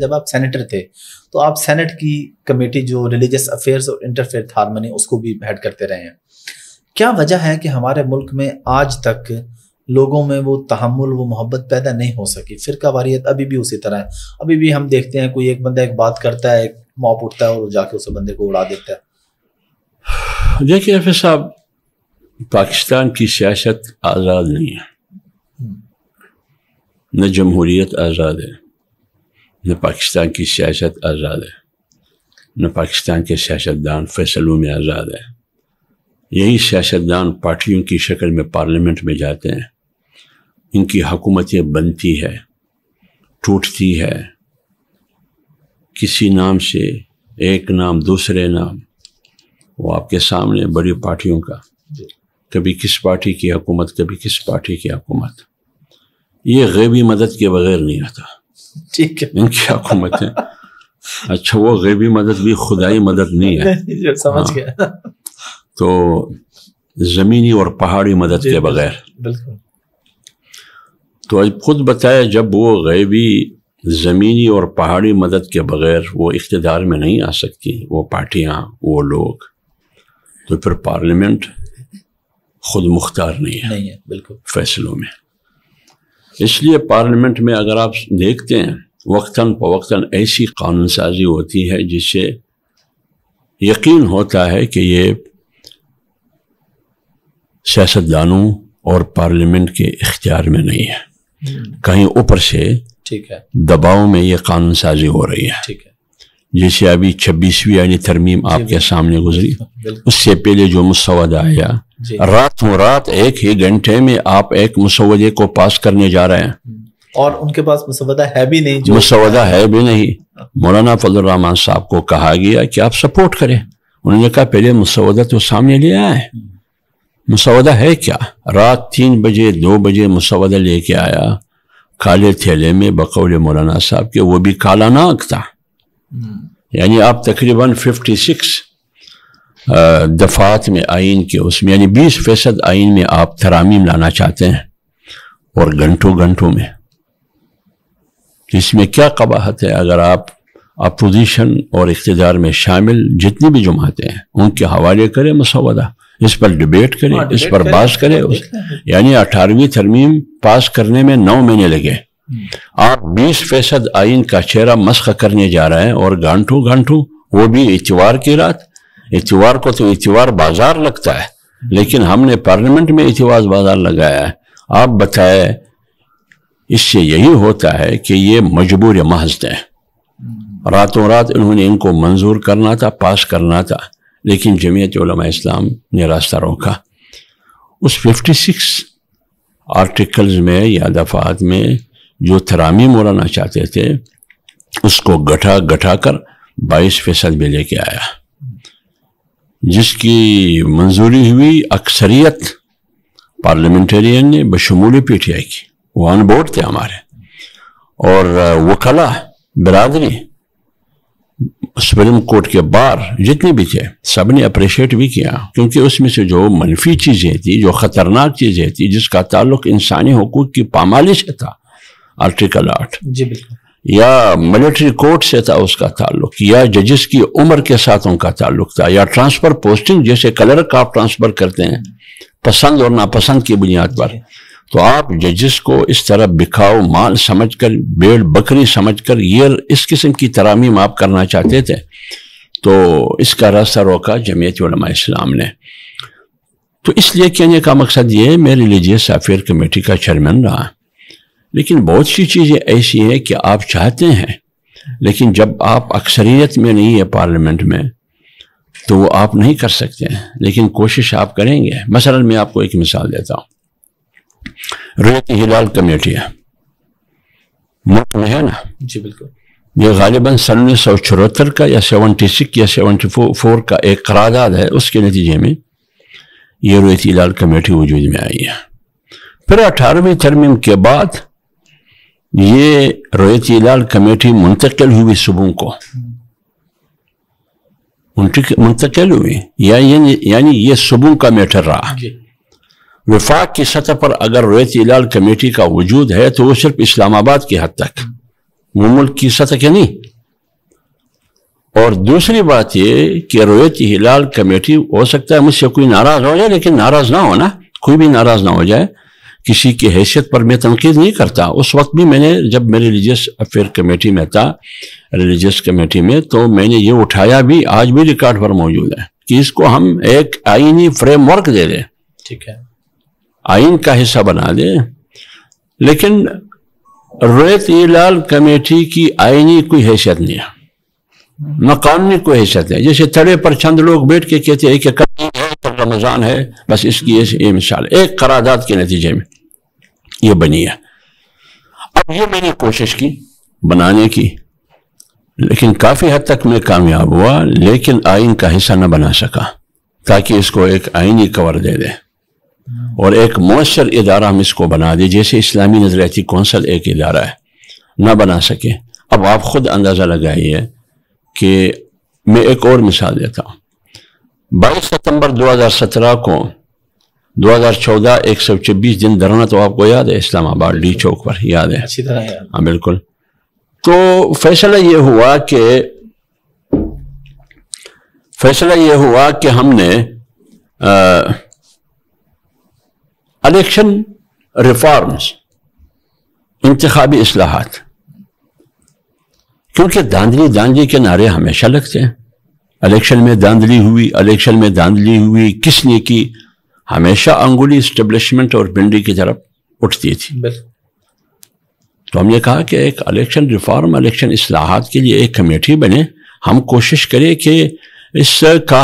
جب آپ سینیٹر تھے تو آپ سینٹ کی کمیٹی جو ریلیجس افیئرز اور انٹرفیتھ ہارمنی اس کو بھی ہیڈ کرتے رہے ہیں. کیا وجہ ہے کہ ہمارے ملک میں آج تک لوگوں میں وہ تحمل وہ محبت پیدا نہیں ہو سکی؟ فرقہ واریت ابھی بھی اسی طرح ہے. ابھی بھی ہم دیکھتے ہیں کوئی ایک بندہ ایک بات کرتا ہے, ایک موپ اٹھتا ہے اور جا کے اس بندے کو اڑا دیتا ہے. دیکھیے حافظ صاحب, پاکستان کی سیاست آزاد نہیں ہے, نہ جمہوریت آزاد ہے, نہ پاکستان کی سیاست آزاد ہے, نہ پاکستان کے سیاستدان فیصلوں میں آزاد ہے. یہی سیاستدان پارٹیوں کی شکل میں پارلیمنٹ میں جاتے ہیں, ان کی حکومتیں بنتی ہے, ٹوٹتی ہے, کسی نام سے ایک نام دوسرے نام, وہ آپ کے سامنے بڑی پارٹیوں کا, کبھی کس پارٹی کی حکومت کبھی کس پارٹی کی حکومت. یہ غیبی مدد کے بغیر نہیں آتا. ٹھیک ہے, ان کی حکومتیں. اچھا, وہ غیبی مدد بھی خدائی مدد نہیں ہے, سمجھ گیا. تو زمینی اور پہاڑی مدد کے بغیر. بالکل. تو خود بتایا, جب وہ غیبی زمینی اور پہاڑی مدد کے بغیر وہ اقتدار میں نہیں آ سکتی, وہ پارٹیاں, وہ لوگ, تو پھر پارلیمنٹ خود مختار نہیں ہے بالکل فیصلوں میں. اس لیے پارلیمنٹ میں اگر آپ دیکھتے ہیں وقتاً فوقتاً ایسی قانون سازی ہوتی ہے جس سے یقین ہوتا ہے کہ یہ سیاستدانوں اور پارلیمنٹ کے اختیار میں نہیں ہے, کہیں اوپر سے ٹھیک ہے دباؤ میں یہ قانون سازی ہو رہی ہے. ٹھیک ہے, جیسے ابھی 26ویں یعنی ترمیم آپ کے سامنے گزری, اس سے پہلے جو مسودہ آیا, راتوں رات ایک ہی گھنٹے میں آپ ایک مسودے کو پاس کرنے جا رہے ہیں, اور ان کے پاس مسودہ ہے بھی نہیں. جو مسودہ ہے بھی نہیں. مولانا فضل الرحمان صاحب کو کہا گیا کہ آپ سپورٹ کریں, انہوں نے کہا پہلے مسودہ تو سامنے لے آئے. مسودہ ہے کیا؟ رات 3 بجے 2 بجے مسودہ لے کے آیا, کالے تھیلے میں, بقول مولانا صاحب کے وہ بھی کالا ناک تھا. یعنی آپ تقریباً 56 دفعات میں آئین کے اس میں, یعنی 20% آئین میں آپ ترامیم لانا چاہتے ہیں, اور گھنٹوں گھنٹوں میں. اس میں کیا قباحت ہے؟ اگر آپ اپوزیشن اور اقتدار میں شامل جتنی بھی جماعتیں ہیں ان کے حوالے کریں مسودہ, اس پر ڈیبیٹ کریں, اس پر بحث کریں. یعنی 18ویں ترمیم پاس کرنے میں 9 مہینے لگے. آپ 20% آئین کا چہرہ مسخ کرنے جا رہے ہیں, اور گھنٹوں گھنٹوں, وہ بھی اتوار کی رات. اتوار کو تو اتوار بازار لگتا ہے, لیکن ہم نے پارلیمنٹ میں اتوار بازار لگایا ہے. آپ بتائیں, اس سے یہی ہوتا ہے کہ یہ مجبور محض ہیں. راتوں رات انہوں نے ان کو منظور کرنا تھا, پاس کرنا تھا, لیکن جمعیت علماء اسلام نے راستہ روکا. اس 56 آرٹیکلز میں یا دفعات میں جو ترامیم مولانا چاہتے تھے, اس کو گٹھا کر 22% میں لے کے آیا, جس کی منظوری ہوئی اکثریت پارلیمنٹرین نے بشمول PTI کی. وہ آن بورڈ تھے ہمارے, اور وکلا برادری سپریم کورٹ کے بار جتنے بھی تھے سب نے اپریشیٹ بھی کیا, کیونکہ اس میں سے جو منفی چیزیں تھیں, جو خطرناک چیزیں تھیں, جس کا تعلق انسانی حقوق کی پامالی سے تھا, آرٹیکل 8, جی بالکل, یا ملٹری کورٹ سے تھا اس کا تعلق, یا ججز کی عمر کے ساتھ ان کا تعلق تھا, یا ٹرانسفر پوسٹنگ, جیسے کلرک آپ ٹرانسفر کرتے ہیں پسند اور ناپسند کی بنیاد پر, تو آپ ججز کو اس طرح بکھاؤ مال سمجھ کر, بیڑ بکری سمجھ کر, یہ اس قسم کی ترامیم آپ کرنا چاہتے تھے. تو اس کا راستہ روکا جمعیت علماء اسلام نے. تو اس لیے کہنے کا مقصد یہ ہے, میں ریلیجیس افیئر کمیٹی کا چیئرمین رہا, لیکن بہت سی چیزیں ایسی ہیں کہ آپ چاہتے ہیں, لیکن جب آپ اکثریت میں نہیں ہے پارلیمنٹ میں تو وہ آپ نہیں کر سکتے ہیں, لیکن کوشش آپ کریں گے. مثلا میں آپ کو ایک مثال دیتا ہوں, رؤیت ہلال کمیٹی ہے ملک میں ہے نا, جی بالکل, یہ غالباً 1974 کا یا 76 یا 74 کا ایک قرارداد ہے, اس کے نتیجے میں یہ رؤیت ہلال کمیٹی وجود میں آئی ہے. پھر 18ویں ترمیم کے بعد یہ رؤیت ہلال کمیٹی منتقل ہوئی صوبوں کو, منتقل ہوئی, یعنی یہ صوبوں کا میٹر رہا. وفاق کی سطح پر اگر رؤیت ہلال کمیٹی کا وجود ہے تو وہ صرف اسلام آباد کی حد تک, وہ ملک کی سطح کے نہیں. اور دوسری بات یہ کہ رویت ہلال کمیٹی، ہو سکتا ہے مجھ سے کوئی ناراض ہو جائے، لیکن ناراض نہ ہونا، کوئی بھی ناراض نہ ہو جائے، کسی کی حیثیت پر میں تنقید نہیں کرتا. اس وقت بھی میں نے جب میں ریلیجیس افیئر کمیٹی میں تھا، ریلیجیس کمیٹی میں، تو میں نے یہ اٹھایا بھی، آج بھی ریکارڈ پر موجود ہے، کہ اس کو ہم ایک آئینی فریم ورک دے دیں، ٹھیک ہے، آئین کا حصہ بنا دیں. لیکن رویت ہلال کمیٹی کی آئینی کوئی حیثیت نہیں ہے، نہ قانونی کوئی حیثیت ہے. جیسے تڑے پر چند لوگ بیٹھ کے کہتے ہیں کہ رمضان ہے، بس اس کی یہ مثال ایک قرارداد کے نتیجے میں یہ بنی ہے. اب یہ میں نے کوشش کی بنانے کی، لیکن کافی حد تک میں کامیاب ہوا، لیکن آئین کا حصہ نہ بنا سکا، تاکہ اس کو ایک آئینی کور دے دے اور ایک مؤثر ادارہ ہم اس کو بنا دے، جیسے اسلامی نظریاتی کونسل ایک ادارہ ہے، نہ بنا سکے. اب آپ خود اندازہ لگائیے کہ میں ایک اور مثال دیتا ہوں. 22 ستمبر 2017 کو 2014 126 دن دھرنا، تو آپ کو یاد ہے، اسلام آباد ڈی چوک پر، یاد ہے؟ اچھی طرح یاد. ہاں بالکل. تو فیصلہ یہ ہوا کہ ہم نے الیکشن ریفارمز، انتخابی اصلاحات، کیونکہ داندلی کے نعرے ہمیشہ لگتے ہیں، الیکشن میں داندلی ہوئی، کس نے کی، ہمیشہ انگولی اسٹیبلشمنٹ اور بنڈی کی طرف اٹھتی تھی. تو ہم نے کہا کہ ایک الیکشن ریفارم، الیکشن اصلاحات کے لیے ایک کمیٹی بنے، ہم کوشش کریں کہ اس کا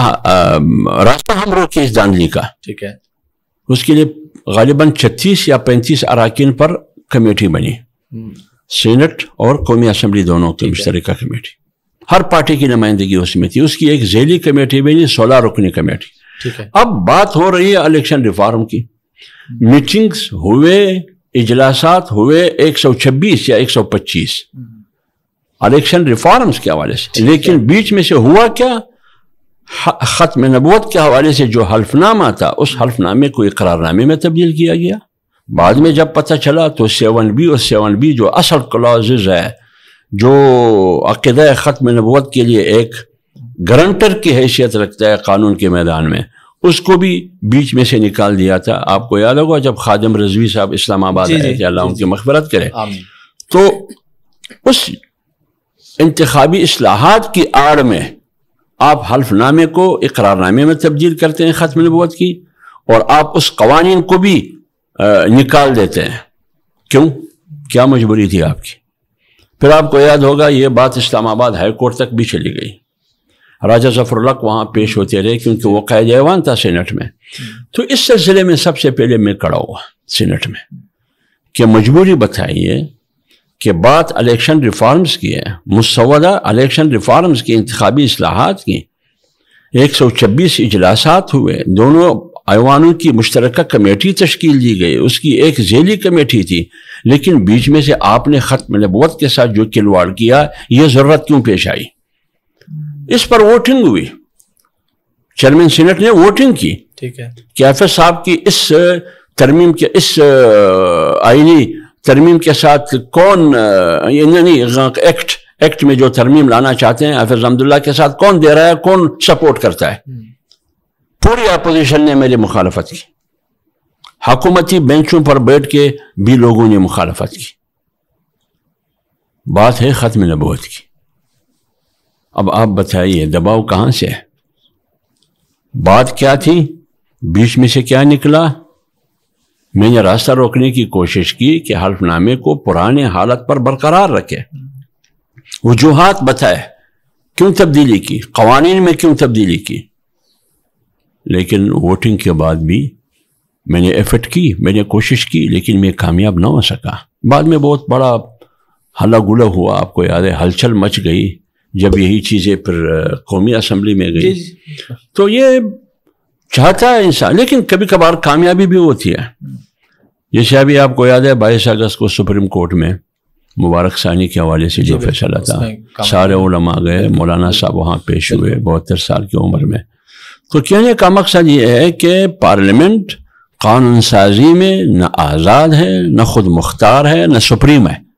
راستہ ہم روکیں اس داندلی کا. ٹھیک ہے. اس کے لیے غالباً 36 یا 35 اراکین پر کمیٹی بنی، سینٹ اور قومی اسمبلی دونوں کی مشترکہ کمیٹی، ہر پارٹی کی نمائندگی اس میں تھی. اس کی ایک ذیلی کمیٹی بنی، 16 رکنی کمیٹی. اب بات ہو رہی ہے الیکشن ریفارم کی. میٹنگز ہوئے، اجلاسات ہوئے 126 یا 125 الیکشن ریفارمز کے حوالے سے، لیکن بیچ میں سے ہوا کیا؟ ختم نبوت کے حوالے سے جو حلف نامہ تھا، اس حلف نامے کو اقرار نامے میں تبدیل کیا گیا. بعد میں جب پتہ چلا تو 7B اور 7B جو اصل کلازز ہے، جو عقیدہ ختم نبوت کے لیے ایک گارنٹر کی حیثیت رکھتا ہے قانون کے میدان میں، اس کو بھی بیچ میں سے نکال دیا تھا. آپ کو یاد ہوگا جب خادم رضوی صاحب اسلام آباد آئے تھے، اللہ ان کی مغفرت کرے، تو اس انتخابی اصلاحات کی آڑ میں آپ حلف نامے کو اقرار نامے میں تبدیل کرتے ہیں ختم نبوت کی، اور آپ اس قوانین کو بھی نکال دیتے ہیں. کیوں؟ کیا مجبوری تھی آپ کی؟ پھر آپ کو یاد ہوگا یہ بات اسلام آباد ہائی کورٹ تک بھی چلی گئی، راجہ ظفر الحق وہاں پیش ہوتے رہے، کیونکہ وہ قائد ایوان تھا سینٹ میں. تو اس سلسلے میں سب سے پہلے میں کھڑا ہوا سینٹ میں کہ مجبوری بتائیے کہ بات الیکشن ریفارمز کی ہے، مسودہ الیکشن ریفارمز کی، انتخابی اصلاحات کی. 126 اجلاسات ہوئے، دونوں ایوانوں کی مشترکہ کمیٹی تشکیل دی گئی، اس کی ایک ذیلی کمیٹی تھی، لیکن بیچ میں سے آپ نے ختم نبوت کے ساتھ جو کھلواڑ کیا، یہ ضرورت کیوں پیش آئی؟ اس پر ووٹنگ ہوئی، چیئرمین سینٹ نے ووٹنگ کی. ٹھیک ہے. کہ حافظ صاحب کی اس ترمیم کے، اس آئینی ترمیم کے ساتھ کون، یعنی ایکٹ میں جو ترمیم لانا چاہتے ہیں حافظ حمداللہ کے ساتھ کون دے رہا ہے، کون سپورٹ کرتا ہے؟ پوری اپوزیشن نے میری مخالفت کی، حکومتی بینچوں پر بیٹھ کے بھی لوگوں نے مخالفت کی. بات ہے ختم نبوت کی. اب آپ بتائیے دباؤ کہاں سے ہے؟ بات کیا تھی؟ بیچ میں سے کیا نکلا؟ میں نے راستہ روکنے کی کوشش کی کہ حلف نامے کو پرانے حالت پر برقرار رکھے، وجوہات بتائے کیوں تبدیلی کی، قوانین میں کیوں تبدیلی کی. لیکن ووٹنگ کے بعد بھی میں نے ایفرٹ کی، میں نے کوشش کی، لیکن میں کامیاب نہ ہو سکا. بعد میں بہت بڑا ہلا گلا ہوا، آپ کو یاد ہے، ہلچل مچ گئی جب یہی چیزیں پھر قومی اسمبلی میں گئی. تو یہ چاہتا ہے انسان، لیکن کبھی کبھار کامیابی بھی ہوتی ہے. جیسے ابھی آپ کو یاد ہے 22 اگست کو سپریم کورٹ میں مبارک ثانی کے حوالے سے جو فیصلہ تھا، سارے علماء گئے، مولانا صاحب وہاں پیش ہوئے 72 سال کی عمر میں. تو کہنے کا مقصد یہ ہے کہ پارلیمنٹ قانون سازی میں نہ آزاد ہے، نہ خود مختار ہے، نہ سپریم ہے.